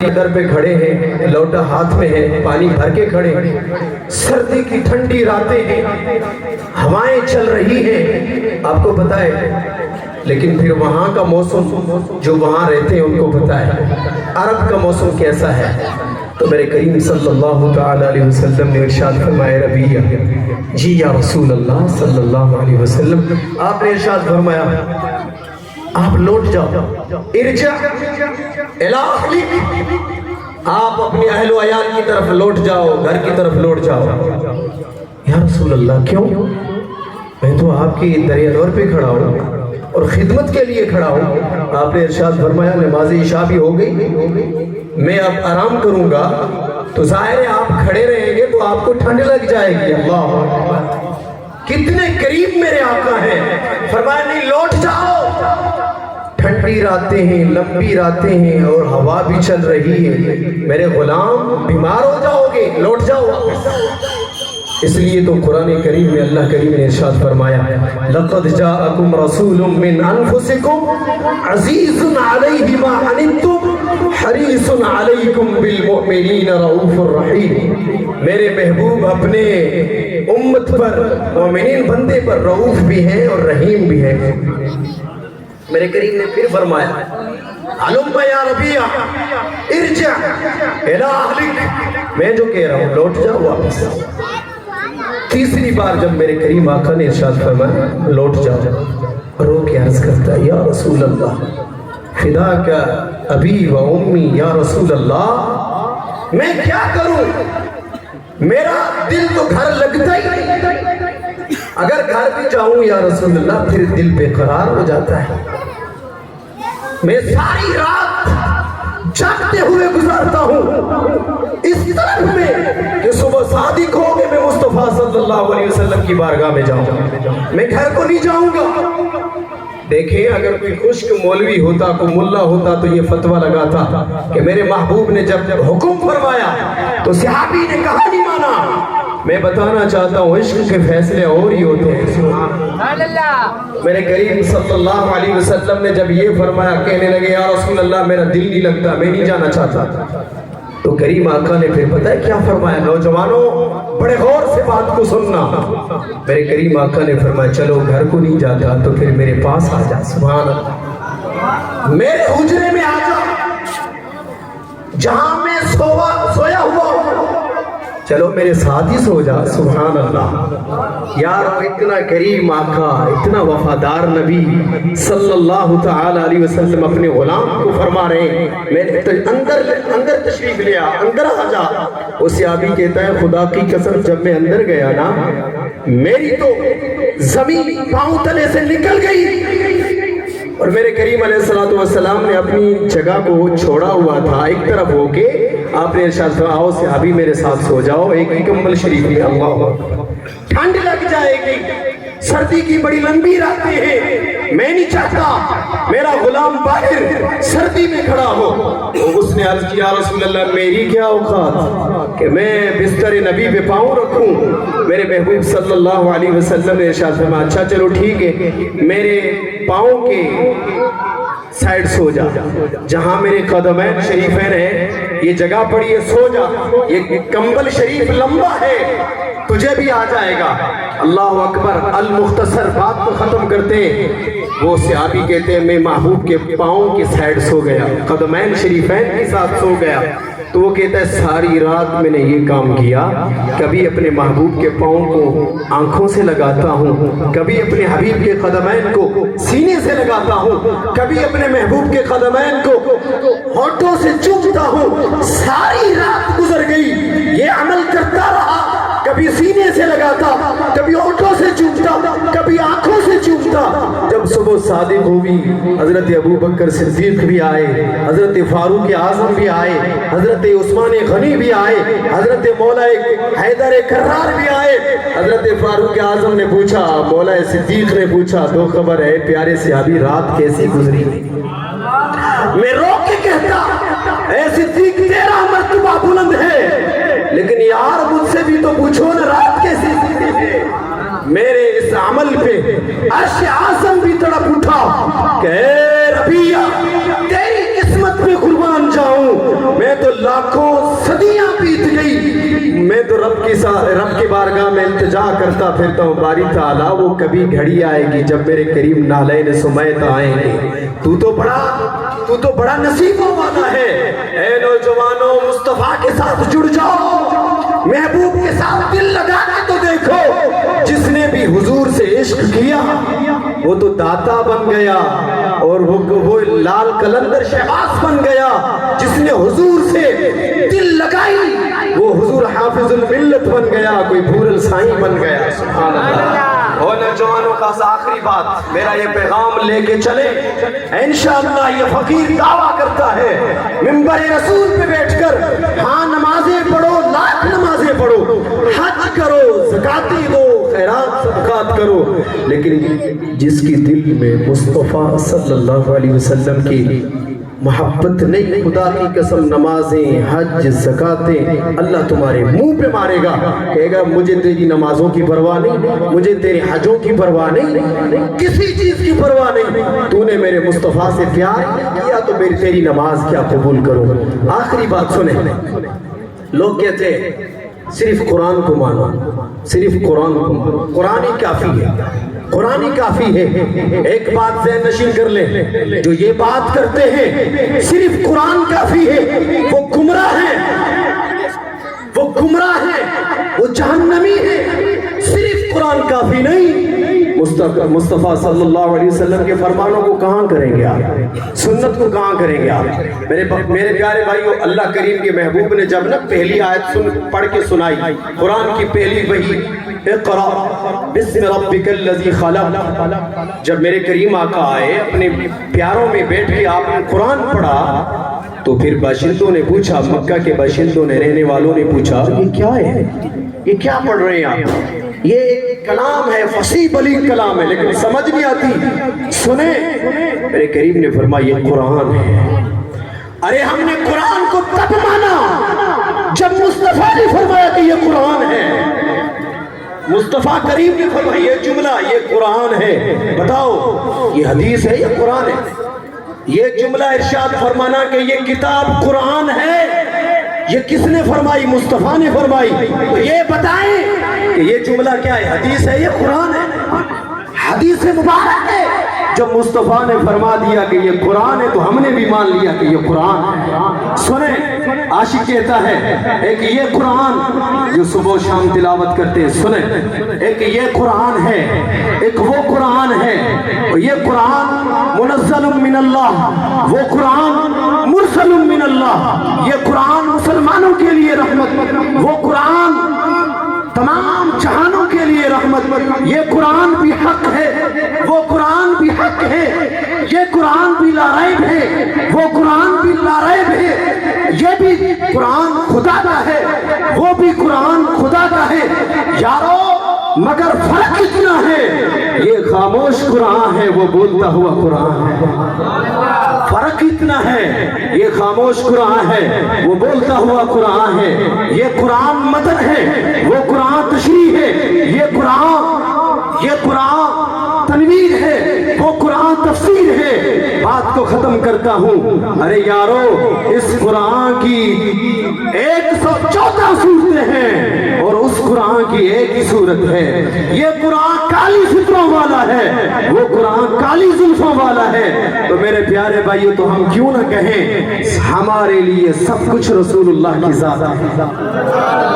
کے در پہ کھڑے ہیں، لوٹا ہاتھ میں ہے، پانی بھر کے کھڑے ہیں، سردی کی ٹھنڈی راتیں ہیں، ہوائیں چل رہی ہیں، آپ کو پتہ ہے۔ لیکن پھر وہاں کا موسم جو وہاں رہتے ہیں ان کو پتہ ہے عرب کا موسم کیسا ہے۔ تو میرے کریم صلی اللہ تعالی علیہ وسلم نے ارشاد فرمایا، ربیہ جی یا رسول اللہ صلی اللہ علیہ وسلم، آپ نے ارشاد فرمایا آپ لوٹ جاؤ، ارجع الی اہلک، آپ اپنے اہل و عیال کی طرف لوٹ جاؤ، گھر کی طرف لوٹ جاؤ۔ یا رسول اللہ کیوں؟ میں تو آپ کی در انور پہ کھڑا ہوں اور خدمت کے لیے کھڑا ہوں۔ آپ نے ارشاد فرمایا نماز عشاء بھی ہو گئی، میں اب آرام کروں گا، تو ظاہر ہے آپ کھڑے رہیں گے تو آپ کو ٹھنڈ لگ جائے گی۔ اللہ اکبر، کتنے قریب میرے آقا ہیں۔ فرمایا نہیں، لوٹ جاؤ، ٹھنڈی راتیں ہیں، لمبی راتیں ہیں اور ہوا بھی چل رہی ہے، میرے غلام بیمار ہو جاؤ گے، لوٹ جاؤ واپس۔ اس لیے تو قرآن کریم میں اللہ کریم نے ارشاد فرمایا، لَقَدْ جَاءَكُمْ رَسُولٌ مِّنْ أَنفُسِكُمْ عَزِيزٌ عَلَيْهِ مَا عَنِتُّمْ حَرِيصٌ عَلَيْكُمْ بِالْمُؤْمِنِينَ رَءُوفٌ رَحِيمٌ۔ میرے محبوب اپنے امت پر، مومنین بندے پر رؤوف بھی ہیں اور رحیم بھی ہیں۔ میرے کریم نے پھر فرمایا، علم یا ربیہ ارجع الی اہلک، میں جو کہہ رہا ہوں لوٹ جاؤ واپس جاؤ۔ تیسری بار جب میرے کریم آقا نے ارشاد فرمایا لوٹ جاؤ، رو کے عرض کرتا ہے، یا رسول اللہ فداک ابی و امی، یا رسول اللہ میں کیا کروں، میرا دل تو گھر لگتا ہی نہیں، اگر گھر بھی جاؤں یا رسول اللہ پھر دل بے قرار ہو جاتا ہے، میں ساری رات جاگتے ہوئے گزارتا ہوں اس طرف میں کہ صبح صادق ہو کہ میں مصطفیٰ صلی اللہ علیہ وسلم کی بارگاہ میں جاؤں، میں گھر کو نہیں جاؤں گا۔ دیکھیں اگر کوئی خشک مولوی ہوتا، کوئی ملا ہوتا تو یہ فتویٰ لگاتا کہ میرے محبوب نے جب حکم فرمایا تو صحابی نے کہا نہیں مانا۔ میں بتانا چاہتا ہوں عشق کے فیصلے اور ہی ہوتے ہیں۔ سبحان اللہ۔ میرے کریم صلی اللہ علیہ وسلم نے جب یہ فرمایا، کہنے لگے یا رسول اللہ میرا دل نہیں لگتا، میں نہیں جانا چاہتا، تو کریم آقا نے پھر پتہ ہے کیا فرمایا؟ نوجوانوں بڑے غور سے بات کو سننا۔ میرے کریم آقا نے فرمایا چلو گھر کو نہیں جاتا تو پھر میرے پاس آ جا، سبحان اللہ، میرے حجرے میں آ جا، جہاں میں سویا ہوا ہوں چلو میرے ساتھ ہی سو جا، سبحان اللہ۔ یار اتنا کریم آقا، اتنا وفادار نبی صلی اللہ تعالی علیہ وسلم اپنے غلام کو فرما رہے ہیں میں اندر تشریف لیا، اندر آ جا۔ وہ صحابی کہتا ہے خدا کی قسم جب میں اندر گیا نا میری تو زمین پاؤں تلے سے نکل گئی، اور میرے کریم علیہ السلام نے اپنی جگہ کو چھوڑا ہوا تھا ایک طرف ہو کے، آپ نے ارشاد فرمایا آؤ صحابی میرے ساتھ سو جاؤ، ایک کمبل شریف میں، اللہ ٹھنڈ لگ جائے گی، سردی کی بڑی لمبی راتیں ہیں، میں نہیں چاہتا میرا غلام باہر سردی میں کھڑا ہو۔ اس نے عرض کیا رسول اللہ میری کیا اوقات کہ میں بستر نبی پہ پاؤں رکھوں؟ میرے محبوب صلی اللہ علیہ وسلم نے ارشاد فرمایا اچھا چلو ٹھیک ہے، میرے پاؤں کے سائڈ سو جا، جہاں میرے قدمین شریفین ہیں یہ جگہ پڑی ہے، سو جا، یہ کمبل شریف لمبا ہے تجھے بھی آ جائے گا۔ اللہ اکبر۔ المختصر بات کو ختم کرتے وہ صحابی کہتے ہیں میں محبوب کے پاؤں کے سائڈ سو گیا، قدمین شریفین کے ساتھ سو گیا، تو وہ کہتا ہے ساری رات میں نے یہ کام کیا، کبھی اپنے محبوب کے پاؤں کو آنکھوں سے لگاتا ہوں، کبھی اپنے حبیب کے قدمین کو سینے سے لگاتا ہوں، کبھی اپنے محبوب کے قدمین کو ہونٹوں سے چومتا ہوں، ساری رات گزر گئی یہ عمل کرتا رہا، کبھی سینے سے لگاتا، کبھی ہونٹوں سے چومتا، کبھی آنکھوں سے چومتا۔ جب صبح صادق ہوئی حضرت ابو بکر صدیق بھی آئے، حضرت فاروق اعظم بھی آئے، حضرت عثمان غنی بھی آئے، حضرت مولا حیدر کرار بھی آئے۔ حضرت فاروق اعظم نے پوچھا، مولا صدیق نے پوچھا دو خبر ہے پیارے صحابی رات کیسی گزری؟ میں رو کے کہتا اے صدیق تیرا مرتبہ بلند ہے، لیکن یار مجھ سے بھی تو پوچھو نا رات کیسی گزری؟ میرے اس عمل پہ عرش اعظم بھی تڑپ اٹھا کہ اے ربیہ تیری قسمت پہ قربان جاؤں، میں میں تو لاکھوں صدیاں بیت گئی، میں تو رب کی بارگاہ میں التجا کرتا پھرتا ہوں، باری تعالیٰ وہ کبھی گھڑی آئے گی جب میرے کریم نالین سمیت آئیں گے، تو تو بڑا نصیبوں والا ہے۔ اے نوجوانوں، مصطفیٰ کے ساتھ جڑ جاؤ، محبوب کے ساتھ دل لگا کے تو دیکھو، جس نے بھی حضور سے عشق کیا وہ تو داتا بن گیا، اور وہ لال قلندر شہباز بن گیا۔ جس نے حضور سے دل لگائی وہ حضور حافظ الملت بن گیا، کوئی بھور السائی بن گیا۔ سبحان اللہ۔ اور نوجوانوں کا آخری بات، میرا یہ پیغام لے کے چلے، انشاءاللہ یہ فقیر دعویٰ کرتا ہے منبر رسول پہ بیٹھ کر، ہاں نمازیں پڑھو، لاکھ نمازیں پڑھو، حج کرو، زکاتیں دو، خیرات صدقات کرو، لیکن جس کی دل میں مصطفیٰ صلی اللہ علیہ وسلم کی محبت نہیں، خدا کی قسم نمازیں، حج، زکاتیں اللہ تمہارے منہ پہ مارے گا، کہے گا مجھے تیری نمازوں کی پرواہ نہیں، مجھے تیرے حجوں کی پرواہ نہیں، کسی چیز کی پرواہ نہیں، تو نے میرے مصطفیٰ سے پیار کیا تو میری تیری نماز کیا قبول کروں۔ آخری بات سنیں، لوگ کہتے ہیں صرف قرآن کو مانو، صرف قرآن کو مانو، قرآن ہی کافی ہے، قرآن ہی کافی ہے۔ ایک بات ذہن نشین کر لیں، جو یہ بات کرتے ہیں صرف قرآن کافی ہے، وہ گمراہ ہیں، وہ گمراہ ہیں، وہ جہنمی ہیں۔ صرف قرآن کافی نہیں، مصطفیٰ صلی اللہ علیہ وسلم کے فرمانوں کو کہاں کریں گے آپ؟ سنت کو کہاں کریں گے آپ؟ میرے پیارے بھائیو، اللہ کریم کے محبوب نے جب نا پہلی آیت پڑھ کے سنائی، قرآن کی پہلی وحی، اقرأ بسم ربک الذی خلق، جب میرے کریم آقا آئے اپنے پیاروں میں بیٹھ کے آپ نے قرآن پڑھا، تو پھر باشندوں نے پوچھا، مکہ کے باشندوں نے، رہنے والوں نے پوچھا یہ کیا ہے، یہ کیا پڑھ رہے ہیں آپ؟ یہ ایک کلام ہے، فصیح بلیغ کلام ہے، لیکن سمجھ نہیں آتی، سنیں۔ میرے کریم نے فرمایا یہ قرآن ہے۔ ارے ہم نے قرآن کو تب مانا جب مصطفیٰ نے فرمایا کہ یہ قرآن ہے، مصطفیٰ کریم نے فرمایا یہ جملہ یہ قرآن ہے۔ بتاؤ یہ حدیث ہے یا قرآن ہے؟ یہ جملہ ارشاد فرمانا کہ یہ کتاب قرآن ہے، یہ کس نے فرمائی؟ مصطفیٰ نے فرمائی۔ تو یہ بتائیں کہ یہ جملہ کیا ہے، حدیث ہے یا قرآن ہے؟ حدیث مبارک ہے۔ جب مصطفیٰ نے فرما دیا کہ یہ قرآن ہے تو ہم نے بھی مان لیا کہ یہ قرآن ہے۔ سنیں، عاشق کہتا ہے ایک یہ قرآن جو صبح و شام تلاوت کرتے ہیں، سنیں، ایک یہ قرآن ہے، ایک وہ قرآن ہے، یہ قرآن منزل من اللہ، وہ قرآن مرسل من اللہ، یہ قرآن مسلمانوں کے لیے رحمت، وہ قرآن تمام جہانوں کے لیے رحمت، یہ قرآن بھی حق ہے، وہ قرآن بھی حق ہے، یہ قرآن بھی لا ریب ہے، وہ قرآن بھی لا ریب ہے، یہ بھی قرآن خدا کا ہے، وہ بھی قرآن خدا کا ہے۔ یارو مگر فرق اتنا ہے، یہ خاموش قرآن ہے، وہ بولتا ہوا قرآن ہے۔ فرق اتنا ہے، یہ خاموش قرآن ہے، وہ بولتا ہوا قرآن ہے، یہ قرآن متن ہے، وہ قرآن تشریح ہے، یہ قرآن تنویر ہے، وہ قرآن تفسیر ہے۔ بات کو ختم کرتا ہوں، ارے یارو اس قرآن کی 114 صورتیں ہیں اور اس قرآن کی ایک ہی صورت ہے۔ یہ قرآن کالی فطروں والا ہے، وہ قرآن کالی زلفوں والا ہے۔ تو میرے پیارے بھائیو، تو ہم کیوں نہ کہیں ہمارے لیے سب کچھ رسول اللہ کی ذات ہے۔